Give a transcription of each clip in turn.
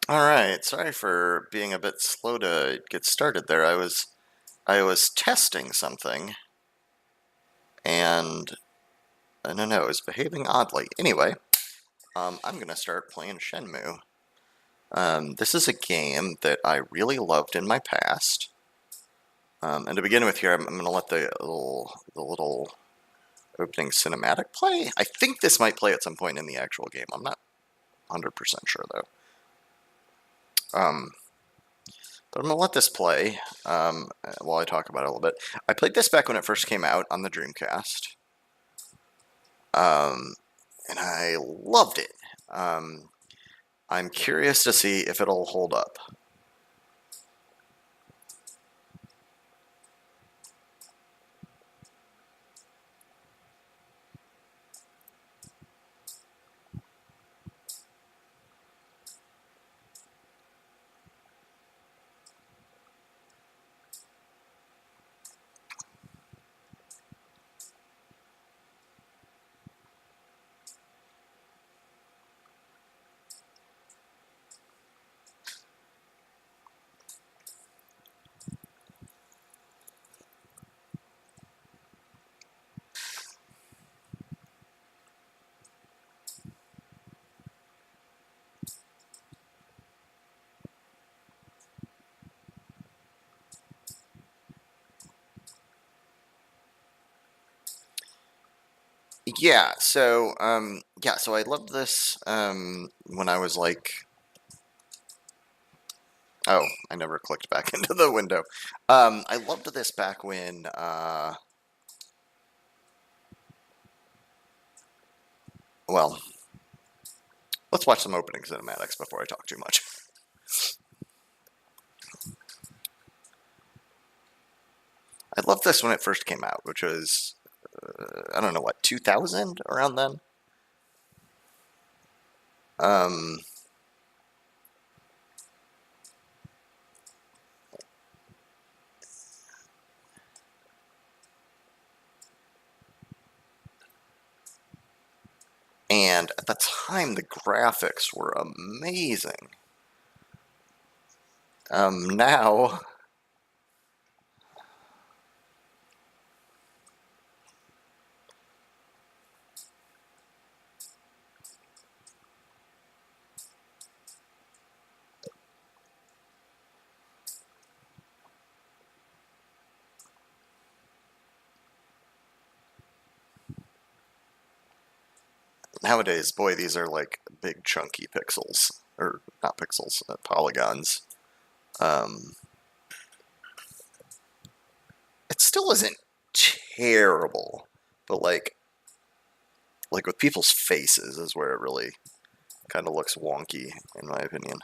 All right, sorry for being a bit slow to get started there. I was testing something and I don't know, it was behaving oddly. Anyway, I'm gonna start playing Shenmue. This is a game that I really loved in my past. And to begin with here, I'm gonna let the little opening cinematic play. I think this might play at some point in the actual game. I'm not 100% sure though. Um, But I'm gonna let this play while I talk about it a little bit. I played this back when it first came out on the Dreamcast, um, and I loved it. Um, I'm curious to see if it'll hold up. So I loved this when I was like, oh, I never clicked back into the window. I loved this back when, well, let's watch some opening cinematics before I talk too much. I loved this when it first came out, which was, I don't know what, 2000 around then. Um, and at the time, the graphics were amazing. Now, nowadays, boy, these are like big chunky pixels, or not pixels, polygons. Um, it still isn't terrible, but like with people's faces is where it really kind of looks wonky, in my opinion.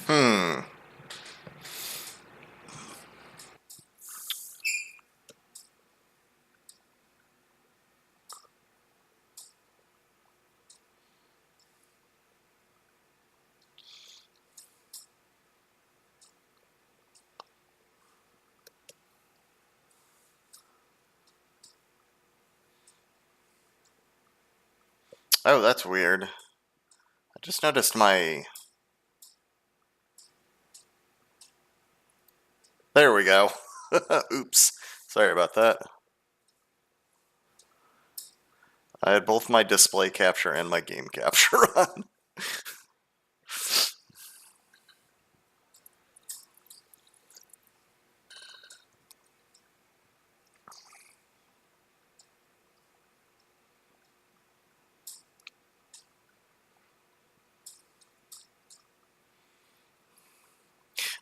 Hmm. Oh, that's weird. I just noticed my... There we go. Oops. Sorry about that. I had both my display capture and my game capture on.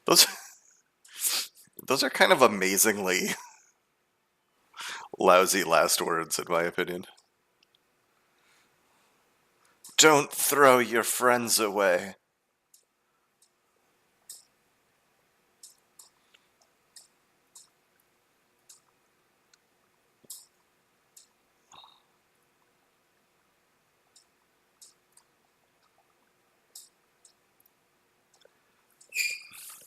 Those those are kind of amazingly lousy last words, in my opinion. Don't throw your friends away.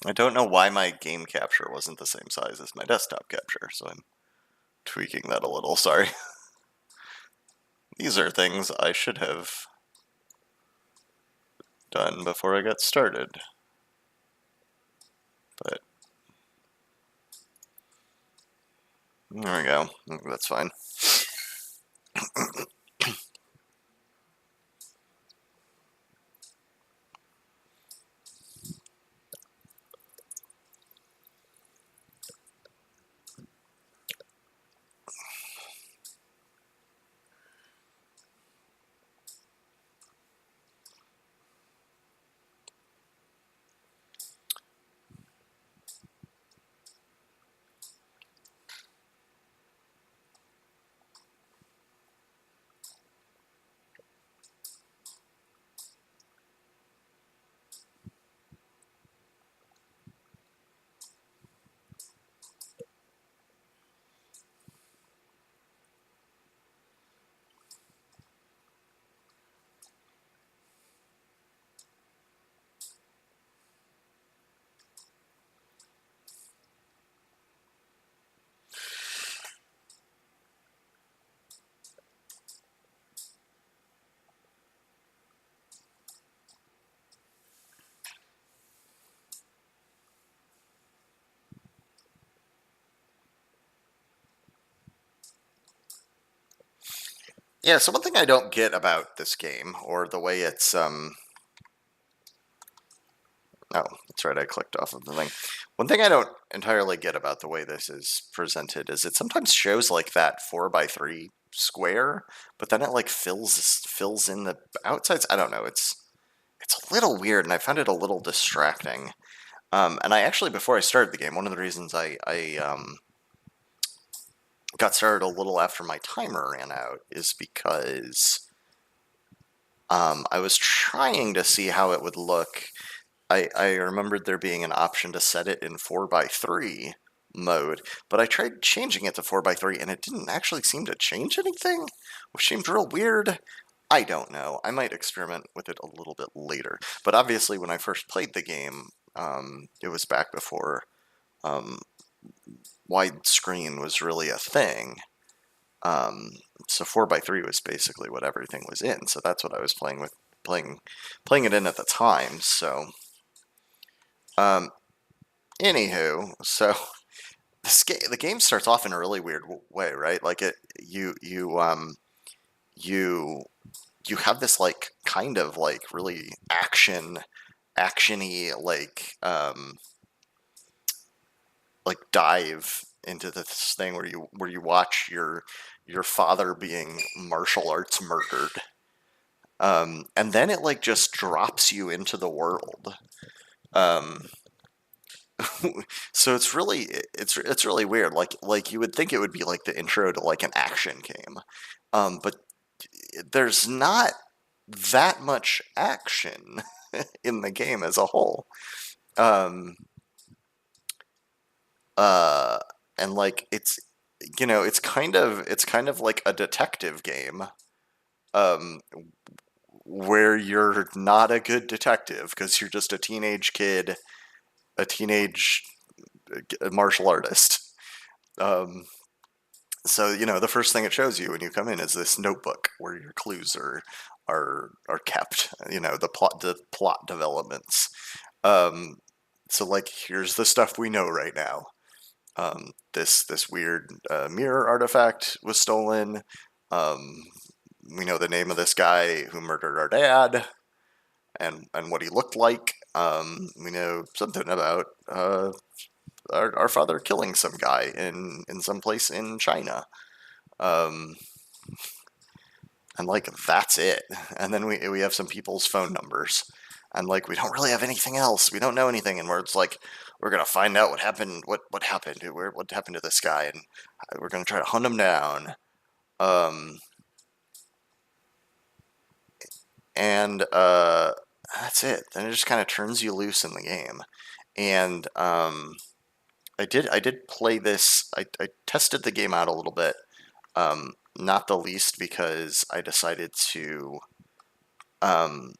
I don't know why my game capture wasn't the same size as my desktop capture, so I'm tweaking that a little. Sorry. These are things I should have done before I got started. But there we go. That's fine. Yeah, so one thing I don't get about this game, or the way it's, oh, that's right, I clicked off of the thing. One thing I don't entirely get about the way this is presented is it sometimes shows like that 4x3 square, but then it like fills in the outsides. I don't know, it's a little weird, and I found it a little distracting. And I actually, before I started the game, one of the reasons I got started a little after my timer ran out is because I was trying to see how it would look. I remembered there being an option to set it in 4x3 mode, but I tried changing it to 4x3 and it didn't actually seem to change anything, which seemed real weird. I don't know. I might experiment with it a little bit later. But obviously, when I first played the game, it was back before um, widescreen was really a thing. Um, so 4x3 was basically what everything was in. So that's what I was playing with, playing it in at the time. So, um, anywho, so the game starts off in a really weird way, right? Like you you have this like kind of like really actiony like dive into this thing where you watch your father being martial arts murdered, and then it like just drops you into the world. Um, so it's really weird. Like you would think it would be like the intro to like an action game, but there's not that much action in the game as a whole. Um, uh, and like it's kind of like a detective game. Um, where you're not a good detective because you're just a teenage kid, a teenage martial artist. Um, so the first thing it shows you when you come in is this notebook where your clues are kept. The plot developments. Um, so like here's the stuff we know right now. This weird mirror artifact was stolen. Um, we know the name of this guy who murdered our dad and what he looked like. We know something about our father killing some guy in some place in China. Um, and like that's it. And then we have some people's phone numbers, and like we don't really have anything else. We don't know anything, and it's like we're gonna find out what happened. What happened? What happened to this guy? And we're gonna try to hunt him down. Um, and that's it. Then it just kind of turns you loose in the game. And I did play this. I tested the game out a little bit. Not the least because I decided to um,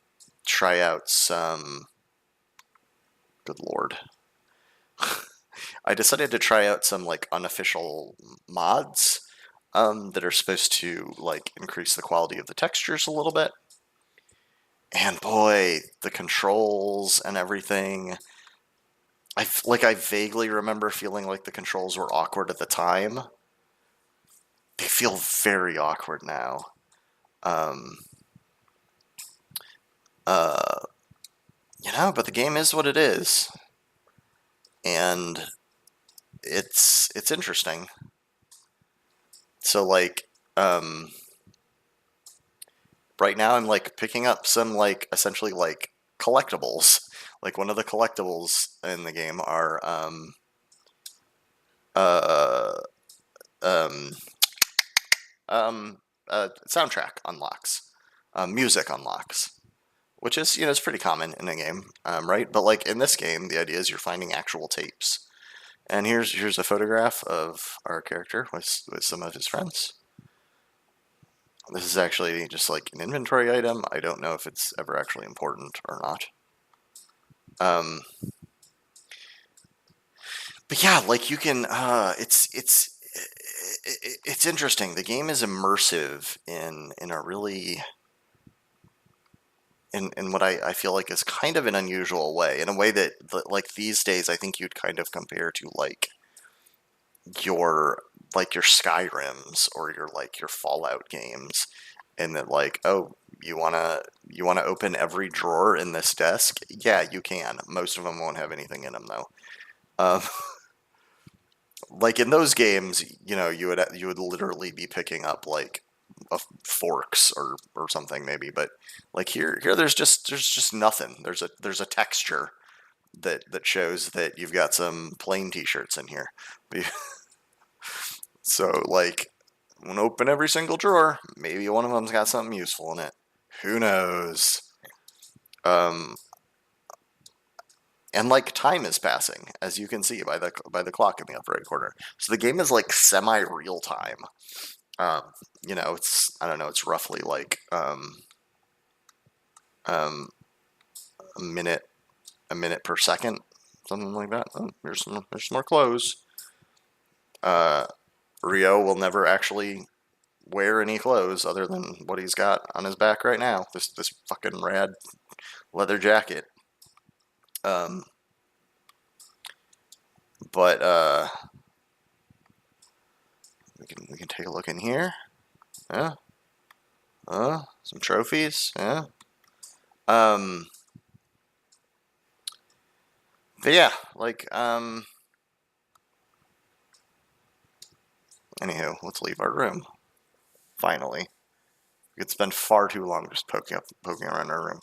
try out some. Good lord. I decided to try out some like unofficial mods that are supposed to like increase the quality of the textures a little bit. And boy, the controls and everything. I vaguely remember feeling like the controls were awkward at the time. They feel very awkward now. Um, uh, but the game is what it is, and it's interesting. So like, um, right now I'm like picking up some like essentially like collectibles. Like one of the collectibles in the game are uh, um, soundtrack unlocks, music unlocks, which is is pretty common in a game, right? But like in this game, the idea is you're finding actual tapes. And here's a photograph of our character with some of his friends. This is actually just like an inventory item. I don't know if it's ever actually important or not. Um, but yeah, like you can. It's interesting. The game is immersive in a really in what I feel like is kind of an unusual way, in a way that like these days I think you'd kind of compare to your your Skyrims or your Fallout games, and that like, oh, you wanna open every drawer in this desk? Yeah, you can. Most of them won't have anything in them though. Um, like in those games, you would literally be picking up like forks or something maybe, but like here there's just nothing. There's a texture that shows that you've got some plain t-shirts in here. So like, I'm gonna open every single drawer. Maybe one of them's got something useful in it. Who knows? Um, and like time is passing, as you can see by the clock in the upper right corner. So the game is like semi real time. Um, it's I don't know. It's roughly like um, a minute per second, something like that. Oh, there's some more clothes. Uh, Rio will never actually wear any clothes other than what he's got on his back right now. This fucking rad leather jacket. Um, but we can take a look in here. Yeah. Some trophies. Yeah. Um. But yeah, like Anywho, let's leave our room. Finally, we could spend far too long just poking around our room.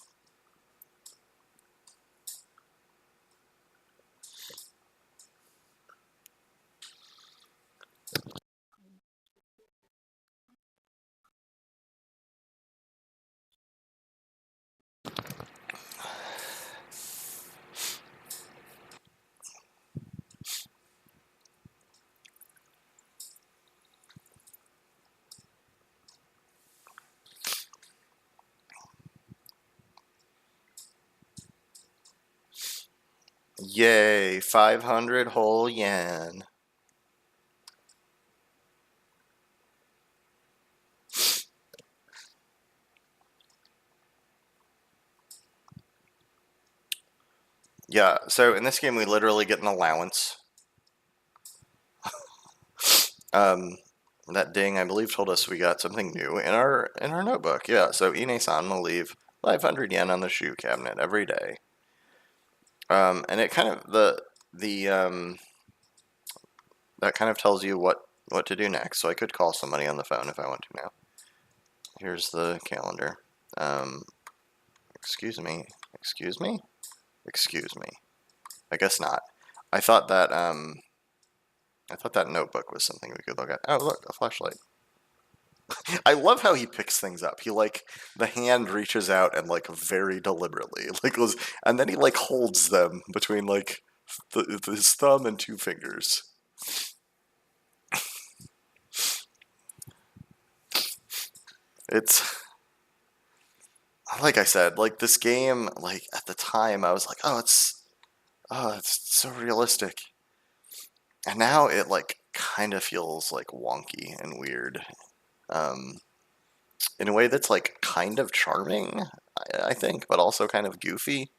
Yay, 500 whole yen. Yeah, so in this game we literally get an allowance. Um, that ding, I believe, told us we got something new in our notebook. Yeah, so Ine-san will leave 500 yen on the shoe cabinet every day. And it kind of the that kind of tells you what to do next. So I could call somebody on the phone if I want to now. Here's the calendar. Um, excuse me. Excuse me. Excuse me. I guess not. I thought that notebook was something we could look at. Oh, look, a flashlight. I love how he picks things up. He like the hand reaches out and like very deliberately like goes, and then he like holds them between like his thumb and two fingers. It's like I said, like this game, like at the time I was like, it's so realistic. And now it like kind of feels like wonky and weird. Um, in a way that's like kind of charming, I think, but also kind of goofy.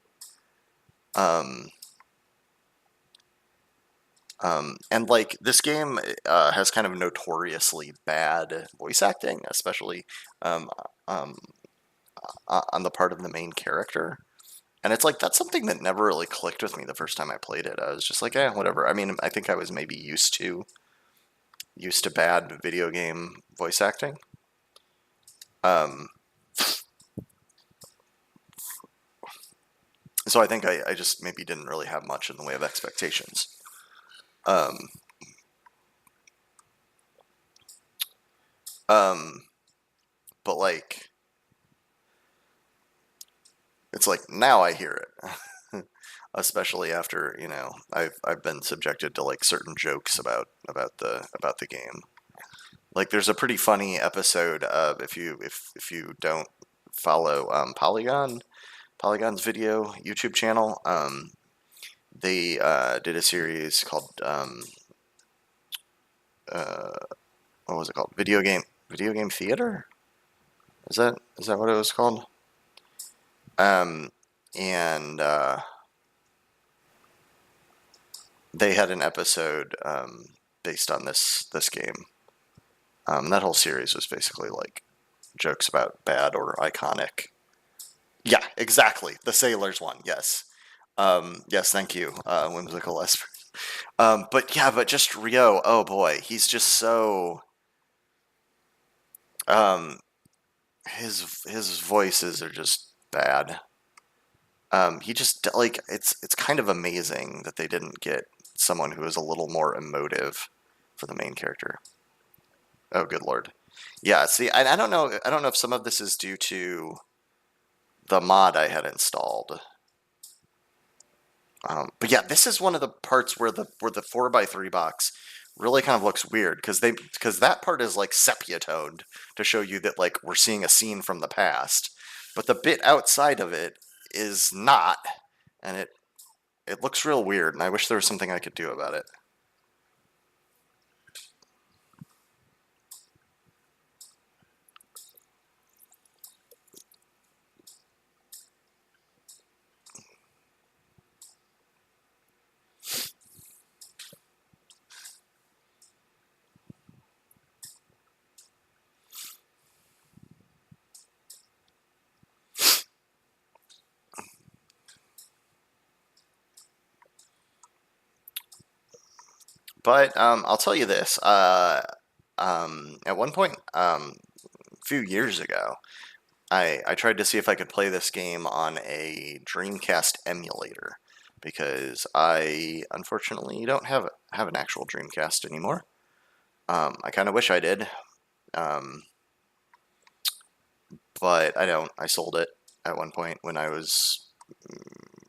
Um, and like this game has kind of notoriously bad voice acting, especially um, um, on the part of the main character. And it's like that's something that never really clicked with me the first time I played it. I was just like, whatever. I mean, I think I was maybe used to bad video game voice acting. Um, so I think I just maybe didn't really have much in the way of expectations. Um, um, but like, it's like now I hear it, especially after I've been subjected to like certain jokes about the game. Like, there's a pretty funny episode of if you don't follow Polygon's video YouTube channel. They did a series called uh, what was it called? Video game theater. Is that what it was called? Um, and they had an episode based on this game. That whole series was basically like jokes about bad or iconic. Yeah, exactly. The Sailors one. Yes. Yes, thank you, Whimsical Esper. But yeah, but just Rio. Oh boy, he's just so. Um, his voices are just bad. He just like it's kind of amazing that they didn't get someone who is a little more emotive for the main character. Oh, good lord. Yeah, see, I don't know. I don't know if some of this is due to the mod I had installed. But yeah, this is one of the parts where the 4x3 box really kind of looks weird because that part is like sepia toned to show you that like we're seeing a scene from the past, but the bit outside of it is not, and it looks real weird. And I wish there was something I could do about it. But I'll tell you this. At one point, a few years ago, I tried to see if I could play this game on a Dreamcast emulator because I unfortunately don't have an actual Dreamcast anymore. I kind of wish I did, um, but I don't. I sold it at one point when I was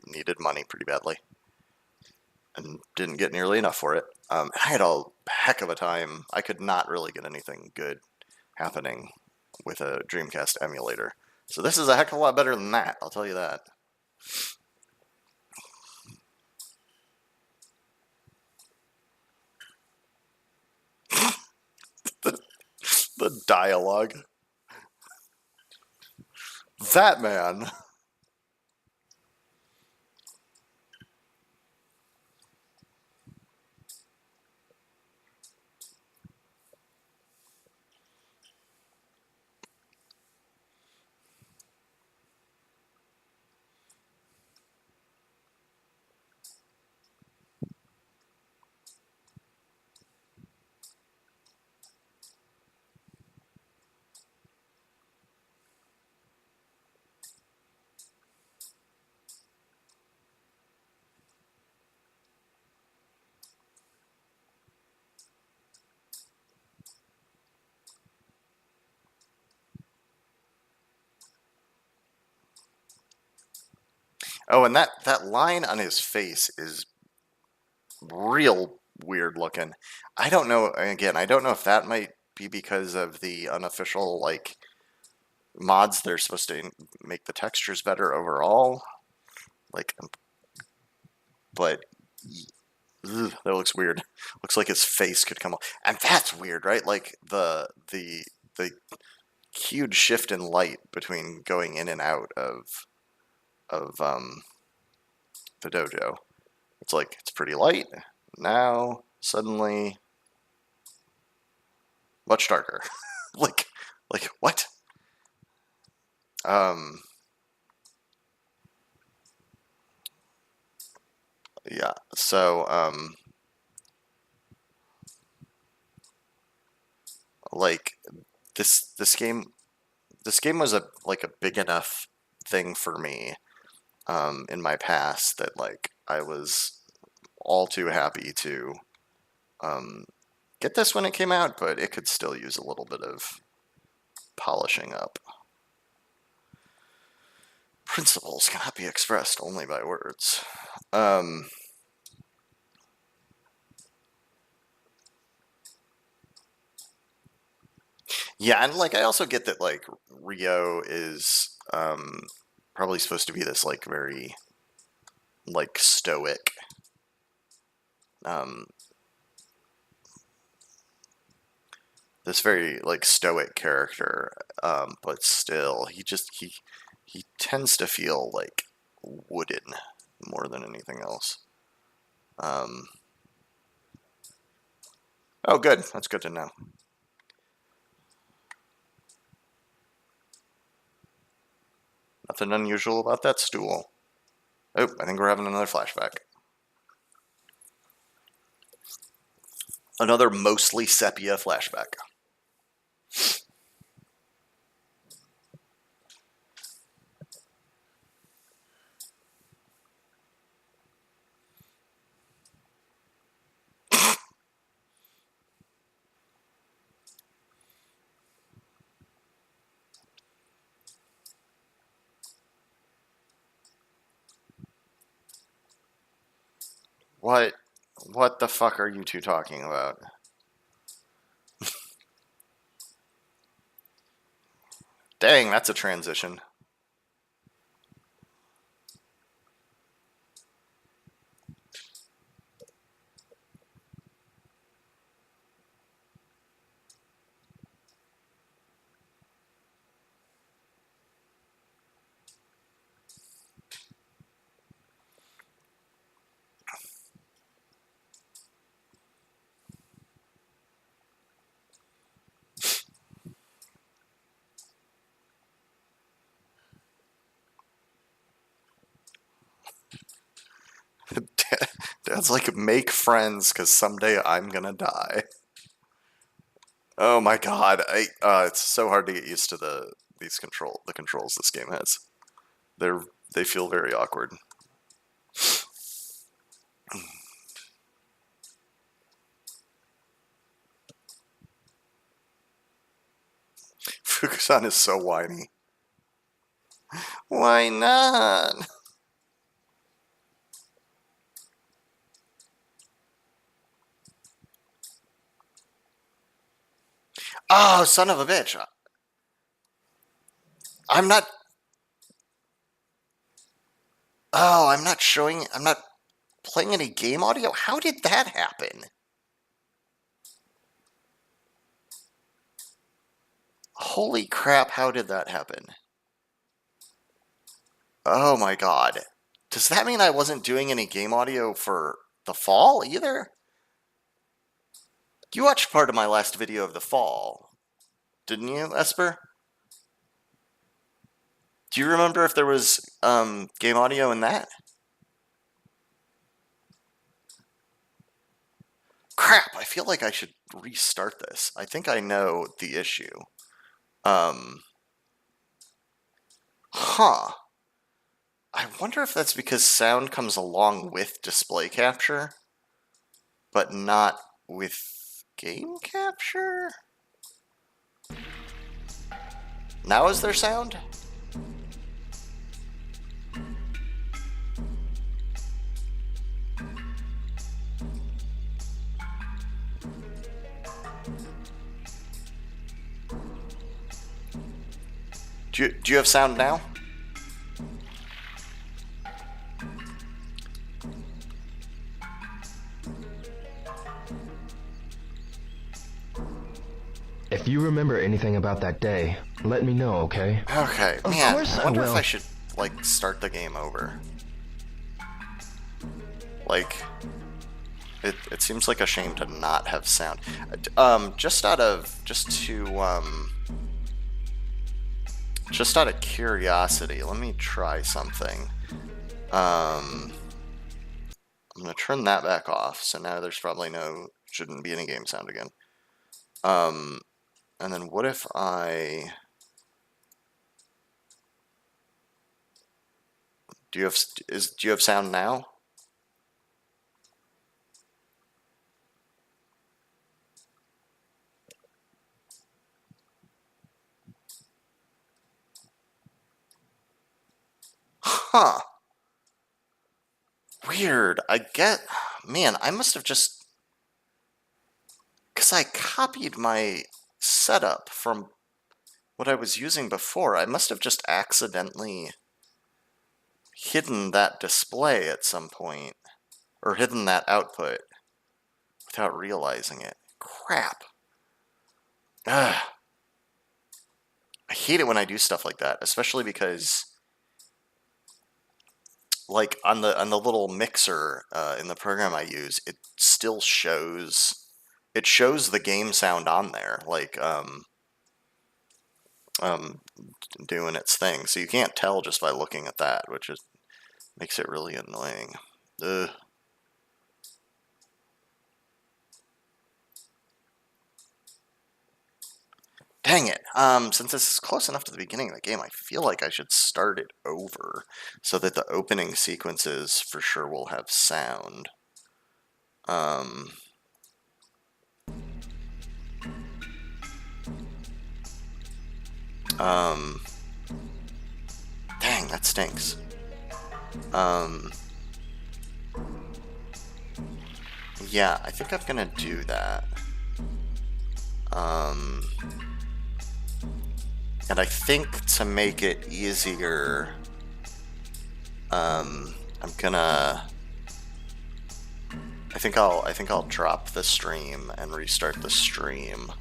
needed money pretty badly and didn't get nearly enough for it. I had a heck of a time. I could not really get anything good happening with a Dreamcast emulator. So this is a heck of a lot better than that, I'll tell you that. The dialogue. That man. Oh, and that line on his face is real weird looking. I don't know. Again, I don't know if that might be because of the unofficial like mods. They're supposed to make the textures better overall. Like, but that looks weird. Looks like his face could come off, and that's weird, right? Like the huge shift in light between going in and out of the dojo. It's like it's pretty light now. Suddenly, much darker. like like what? Um, yeah. So like this game was a big enough thing for me in my past that like I was all too happy to um, get this when it came out, but it could still use a little bit of polishing up. Principles cannot be expressed only by words. Um, yeah, and like I also get that like Rio is probably supposed to be this like very like stoic um, this very like stoic character, but still he tends to feel like wooden more than anything else. Um, oh, good. That's good to know. Nothing unusual about that stool. Oh, I think we're having another flashback. Another mostly sepia flashback. What? What the fuck are you two talking about? Dang, that's a transition. Dad's like, make friends, because someday I'm gonna die. Oh my god, it's so hard to get used to the controls this game has. They're they feel very awkward. Fukusan is so whiny. Why not? Oh, son of a bitch. I'm not. Oh, I'm not showing. I'm not playing any game audio. How did that happen? Holy crap, how did that happen? Oh my god. Does that mean I wasn't doing any game audio for the fall either? You watched part of my last video of the fall, didn't you, Esper? Do you remember if there was game audio in that? Crap, I feel like I should restart this. I think I know the issue. Huh. I wonder if that's because sound comes along with display capture, but not with game capture? Now is there sound? Do you have sound now? If you remember anything about that day, let me know, okay? Okay, Of man, course I wonder I will. if I should, like, start the game over. Like, it seems like a shame to not have sound. Just out of curiosity, let me try something. I'm gonna turn that back off, so now there's probably shouldn't be any game sound again. And then what if do you have sound now? Huh. Weird. Man, I must have just, because I copied my setup from what I was using before. I must have just accidentally hidden that display at some point, or hidden that output without realizing it. Crap. Ugh. I hate it when I do stuff like that, especially because, like, on the little mixer in the program I use, it still shows the game sound on there, like doing its thing. So you can't tell just by looking at that, which makes it really annoying. Ugh. Dang it. Since this is close enough to the beginning of the game, I feel like I should start it over so that the opening sequences for sure will have sound. Dang, that stinks. Yeah, I think I'm gonna do that. And I think to make it easier, I think I'll drop the stream and restart the stream.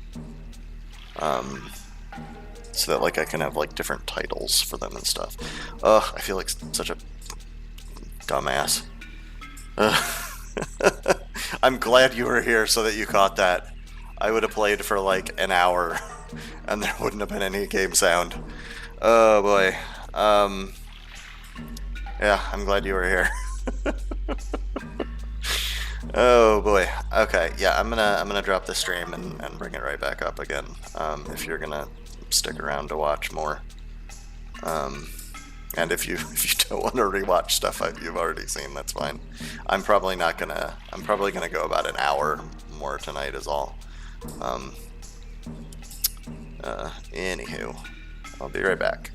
So that, like, I can have, like, different titles for them and stuff. Ugh, I feel like such a dumbass. I'm glad you were here so that you caught that. I would have played for like an hour and there wouldn't have been any game sound. Oh boy. Yeah, I'm glad you were here. Oh boy. Okay, yeah, I'm gonna drop the stream and bring it right back up again. If you're gonna stick around to watch more. And if you don't want to rewatch stuff you've already seen, that's fine. I'm probably gonna go about an hour more tonight is all. Anywho, I'll be right back.